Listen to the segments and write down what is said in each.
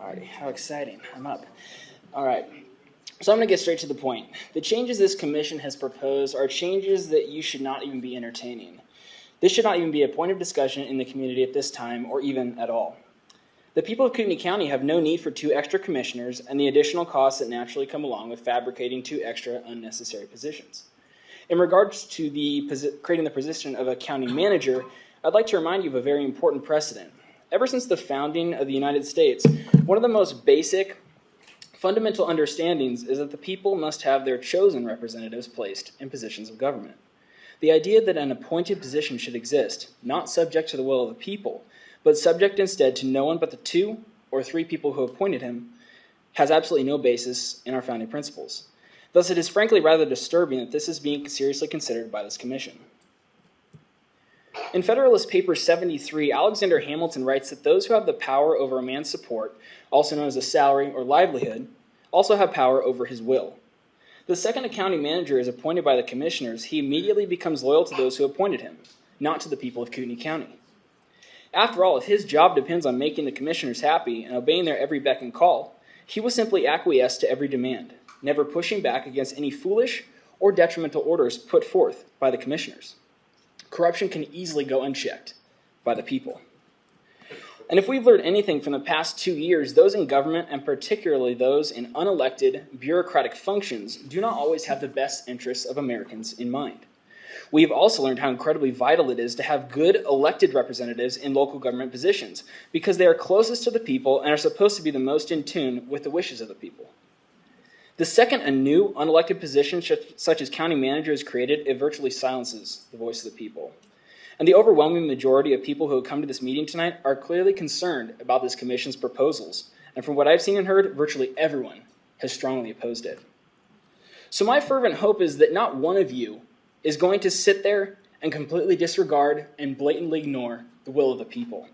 Alrighty, how exciting. I'm up. All right, so I'm going to get straight to the point. The changes this commission has proposed are changes that you should not even be entertaining. This should not even be a point of discussion in the community at this time or even at all. The people of Kootenai County have no need for 2 extra commissioners and the additional costs that naturally come along with fabricating 2 extra unnecessary positions. In regards to creating the position of a county manager, I'd like to remind you of a very important precedent. Ever since the founding of the United States, one of the most basic, fundamental understandings is that the people must have their chosen representatives placed in positions of government. The idea that an appointed position should exist, not subject to the will of the people, but subject instead to no one but the 2 or 3 people who appointed him, has absolutely no basis in our founding principles. Thus, it is frankly rather disturbing that this is being seriously considered by this commission. In Federalist Paper 73, Alexander Hamilton writes that those who have the power over a man's support, also known as a salary or livelihood, also have power over his will. The second a county manager is appointed by the commissioners, he immediately becomes loyal to those who appointed him, not to the people of Kootenai County. After all, if his job depends on making the commissioners happy and obeying their every beck and call, he will simply acquiesce to every demand, never pushing back against any foolish or detrimental orders put forth by the commissioners. Corruption can easily go unchecked by the people. And if we've learned anything from the past 2 years, those in government, and particularly those in unelected bureaucratic functions, do not always have the best interests of Americans in mind. We've also learned how incredibly vital it is to have good elected representatives in local government positions, because they are closest to the people and are supposed to be the most in tune with the wishes of the people. The second a new unelected position such as county manager is created, it virtually silences the voice of the people. And the overwhelming majority of people who have come to this meeting tonight are clearly concerned about this commission's proposals. And from what I've seen and heard, virtually everyone has strongly opposed it. So my fervent hope is that not one of you is going to sit there and completely disregard and blatantly ignore the will of the people.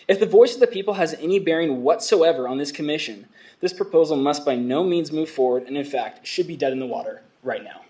If the voice of the people has any bearing whatsoever on this commission, this proposal must by no means move forward and, in fact, should be dead in the water right now.